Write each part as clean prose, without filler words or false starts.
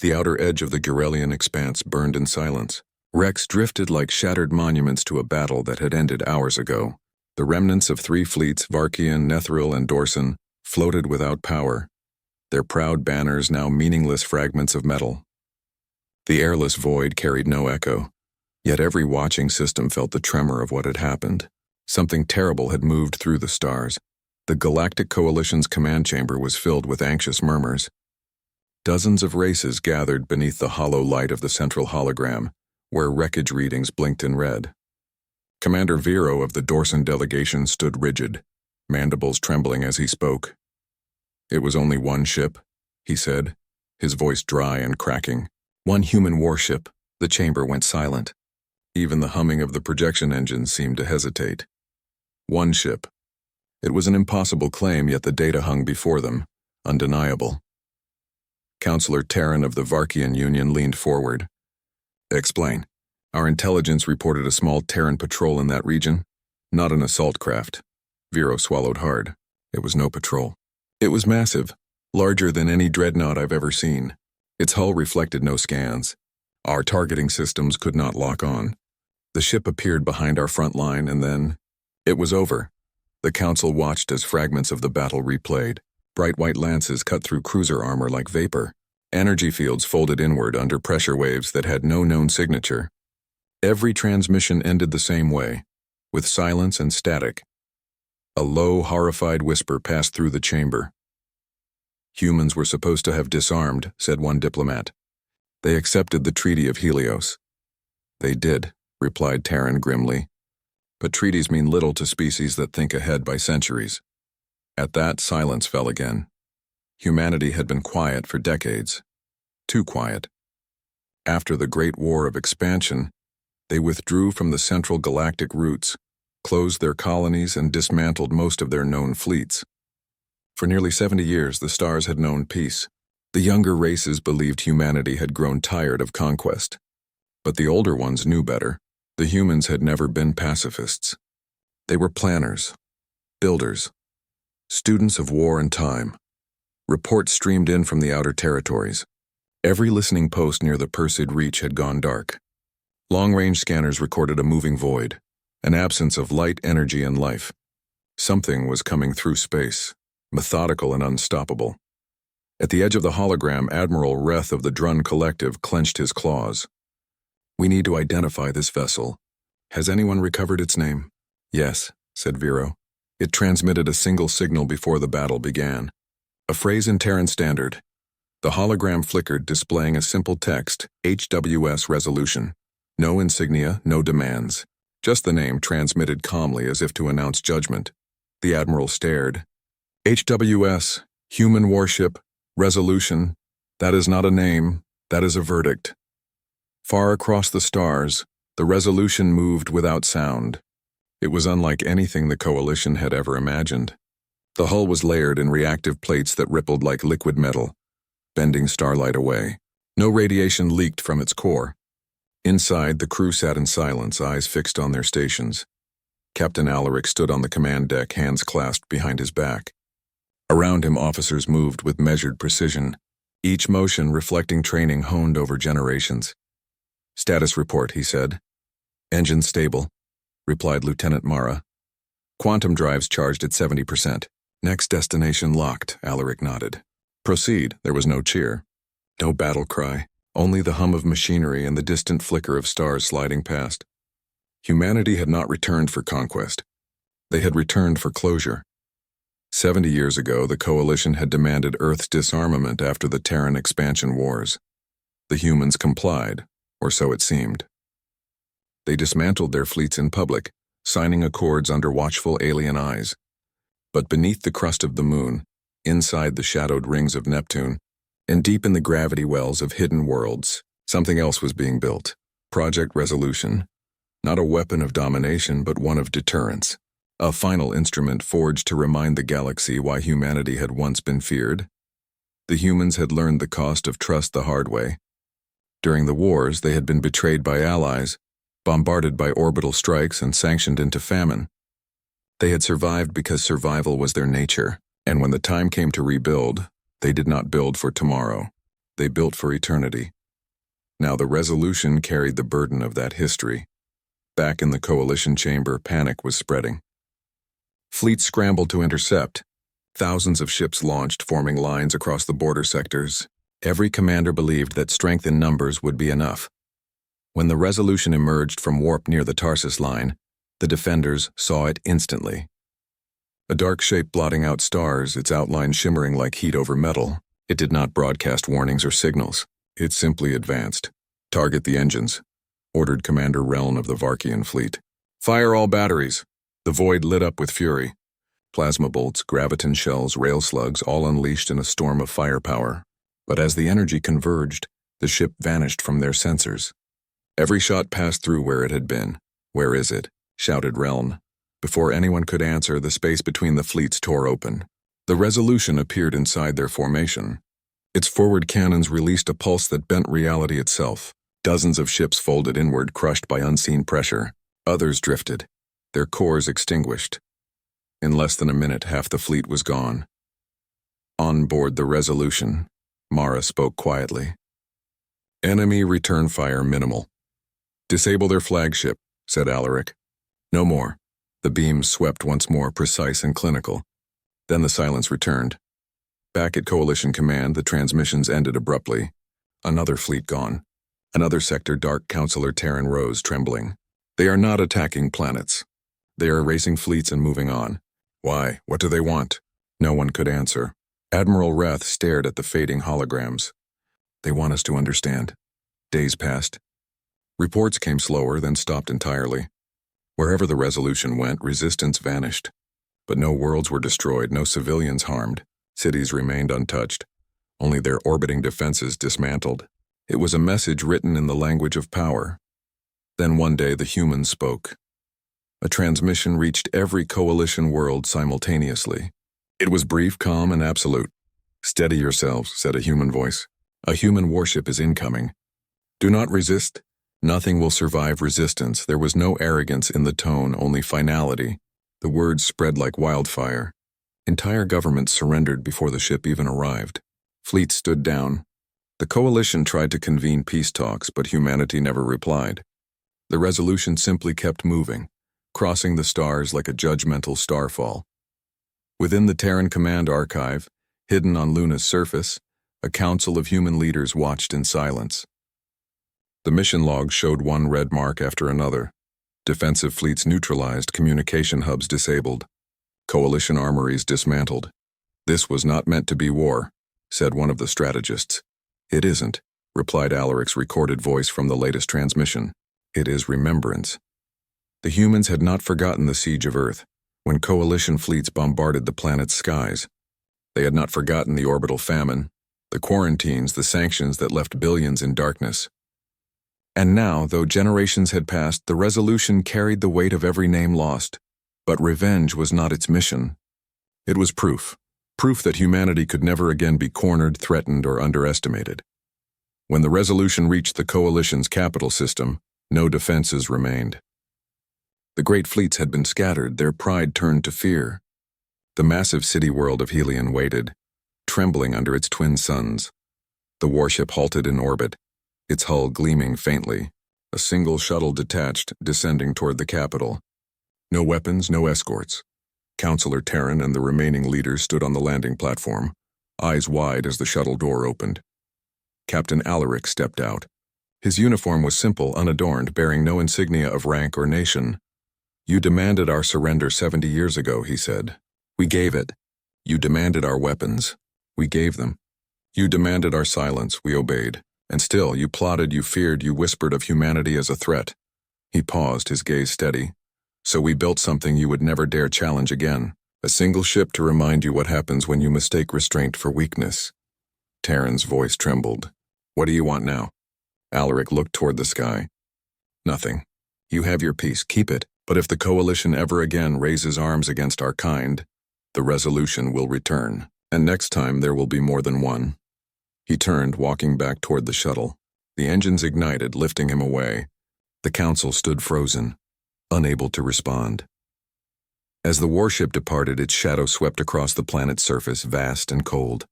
The outer edge of the Gurelian expanse burned in silence. Wrecks drifted like shattered monuments to a battle that had ended hours ago. The remnants of 3 fleets, Varkian, Nethril, and Dorsan, floated without power, their proud banners now meaningless fragments of metal. The airless void carried no echo, yet every watching system felt the tremor of what had happened. Something terrible had moved through the stars. The Galactic Coalition's command chamber was filled with anxious murmurs. Dozens of races gathered beneath the hollow light of the central hologram, where wreckage readings blinked in red. Commander Vero of the Dorsan delegation stood rigid, mandibles trembling as he spoke. "It was only one ship," he said, his voice dry and cracking. "One human warship." The chamber went silent. Even the humming of the projection engines seemed to hesitate. One ship. It was an impossible claim, yet the data hung before them, undeniable. Counselor Terran of the Varkian Union leaned forward. "Explain. Our intelligence reported a small Terran patrol in that region, not an assault craft." Vero swallowed hard. It was no patrol. It was massive, larger than any dreadnought I've ever seen. Its hull reflected no scans. Our targeting systems could not lock on. The ship appeared behind our front line, and then it was over. The Council watched as fragments of the battle replayed. Bright white lances cut through cruiser armor like vapor. Energy fields folded inward under pressure waves that had no known signature. Every transmission ended the same way, with silence and static. A low, horrified whisper passed through the chamber. "Humans were supposed to have disarmed," said one diplomat. "They accepted the Treaty of Helios." "They did," replied Terran grimly. "But treaties mean little to species that think ahead by centuries." At that, silence fell again. Humanity had been quiet for decades. Too quiet. After the Great War of Expansion, they withdrew from the central galactic routes, closed their colonies, and dismantled most of their known fleets. For nearly 70 years, the stars had known peace. The younger races believed humanity had grown tired of conquest. But the older ones knew better. The humans had never been pacifists. They were planners, builders, students of war and time. Reports streamed in from the outer territories. Every listening post near the Perseid Reach had gone dark. Long-range scanners recorded a moving void, an absence of light, energy, and life. Something was coming through space, methodical and unstoppable. At the edge of the hologram, Admiral Reth of the Drun Collective clenched his claws. "We need to identify this vessel. Has anyone recovered its name?" "Yes," said Vero. "It transmitted a single signal before the battle began. A phrase in Terran Standard." The hologram flickered, displaying a simple text, HWS resolution. No insignia, no demands. Just the name transmitted calmly as if to announce judgment. The Admiral stared. "HWS, human warship, resolution. That is not a name, that is a verdict." Far across the stars, the resolution moved without sound. It was unlike anything the Coalition had ever imagined. The hull was layered in reactive plates that rippled like liquid metal, bending starlight away. No radiation leaked from its core. Inside, the crew sat in silence, eyes fixed on their stations. Captain Alaric stood on the command deck, hands clasped behind his back. Around him, officers moved with measured precision, each motion reflecting training honed over generations. "Status report," he said. "Engine stable," replied Lieutenant Mara. "Quantum drives charged at 70%. Next destination locked," Alaric nodded. "Proceed." There was no cheer, no battle cry, only the hum of machinery and the distant flicker of stars sliding past. Humanity had not returned for conquest. They had returned for closure. 70 years ago, the Coalition had demanded Earth's disarmament after the Terran expansion wars. The humans complied, or so it seemed. They dismantled their fleets in public, signing accords under watchful alien eyes. But beneath the crust of the moon, inside the shadowed rings of Neptune, and deep in the gravity wells of hidden worlds, something else was being built. Project Resolution. Not a weapon of domination, but one of deterrence. A final instrument forged to remind the galaxy why humanity had once been feared. The humans had learned the cost of trust the hard way. During the wars, they had been betrayed by allies, bombarded by orbital strikes, and sanctioned into famine. They had survived because survival was their nature, and when the time came to rebuild, they did not build for tomorrow. they built for eternity. Now the Resolution carried the burden of that history. Back in the Coalition chamber, panic was spreading. Fleets scrambled to intercept. Thousands of ships launched, forming lines across the border sectors. Every commander believed that strength in numbers would be enough. When the Resolution emerged from warp near the Tarsus line, the defenders saw it instantly. A dark shape blotting out stars, its outline shimmering like heat over metal. It did not broadcast warnings or signals. It simply advanced. "Target the engines," ordered Commander Reln of the Varkian fleet. "Fire all batteries." The void lit up with fury. Plasma bolts, graviton shells, rail slugs, all unleashed in a storm of firepower. But as the energy converged, the ship vanished from their sensors. Every shot passed through where it had been. "Where is it?" shouted Reln. Before anyone could answer, the space between the fleets tore open. The Resolution appeared inside their formation. Its forward cannons released a pulse that bent reality itself. Dozens of ships folded inward, crushed by unseen pressure. Others drifted, their cores extinguished. In less than a minute, half the fleet was gone. On board the Resolution, Mara spoke quietly. "Enemy return fire minimal." "Disable their flagship," said Alaric. "No more." The beams swept once more, precise and clinical. Then the silence returned. Back at Coalition Command, the transmissions ended abruptly. Another fleet gone. Another sector, Dark Counselor Terran rose, trembling. "They are not attacking planets. They are erasing fleets and moving on." "Why? What do they want?" No one could answer. Admiral Rath stared at the fading holograms. "They want us to understand." Days passed. Reports came slower, then stopped entirely. Wherever the Resolution went, resistance vanished. But no worlds were destroyed, no civilians harmed. Cities remained untouched. Only their orbiting defenses dismantled. It was a message written in the language of power. Then one day the humans spoke. A transmission reached every Coalition world simultaneously. It was brief, calm, and absolute. "Steady yourselves," said a human voice. "A human warship is incoming. Do not resist. Nothing will survive resistance." There was no arrogance in the tone, only finality. The words spread like wildfire. Entire governments surrendered before the ship even arrived. Fleets stood down. The Coalition tried to convene peace talks, but humanity never replied. The Resolution simply kept moving, crossing the stars like a judgmental starfall. Within the Terran Command archive, hidden on Luna's surface, a council of human leaders watched in silence. The mission logs showed one red mark after another. Defensive fleets neutralized, communication hubs disabled. Coalition armories dismantled. "This was not meant to be war," said one of the strategists. "It isn't," replied Alaric's recorded voice from the latest transmission. "It is remembrance." The humans had not forgotten the siege of Earth, when Coalition fleets bombarded the planet's skies. They had not forgotten the orbital famine, the quarantines, the sanctions that left billions in darkness. And now, though generations had passed, the Resolution carried the weight of every name lost. But revenge was not its mission. It was proof that humanity could never again be cornered, threatened, or underestimated. When the Resolution reached the Coalition's capital system, no defenses remained. The great fleets had been scattered, their pride turned to fear. The massive city world of Helion waited, trembling under its twin suns. The warship halted in orbit, its hull gleaming faintly, a single shuttle detached, descending toward the capital. No weapons, no escorts. Counselor Terran and the remaining leaders stood on the landing platform, eyes wide as the shuttle door opened. Captain Alaric stepped out. His uniform was simple, unadorned, bearing no insignia of rank or nation. "You demanded our surrender 70 years ago," he said. "We gave it. You demanded our weapons. We gave them. You demanded our silence. We obeyed. And still, you plotted, you feared, you whispered of humanity as a threat." He paused, his gaze steady. "So we built something you would never dare challenge again. A single ship to remind you what happens when you mistake restraint for weakness." Terran's voice trembled. "What do you want now?" Alaric looked toward the sky. "Nothing. You have your peace, keep it. But if the Coalition ever again raises arms against our kind, the Resolution will return. And next time there will be more than one." He turned, walking back toward the shuttle. The engines ignited, lifting him away. The council stood frozen, unable to respond. As the warship departed, its shadow swept across the planet's surface, vast and cold.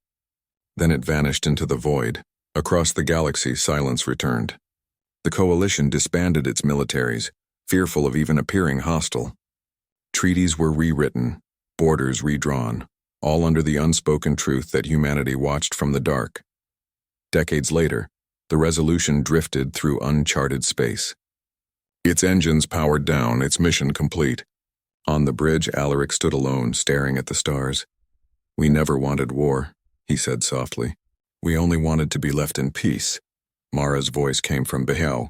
Then it vanished into the void, Across the galaxy, silence returned. The Coalition disbanded its militaries, fearful of even appearing hostile. Treaties were rewritten, borders redrawn, all under the unspoken truth that humanity watched from the dark. Decades later, the Resolution drifted through uncharted space. Its engines powered down, its mission complete. On the bridge, Alaric stood alone, staring at the stars. "We never wanted war," he said softly. "We only wanted to be left in peace." Mara's voice came from below.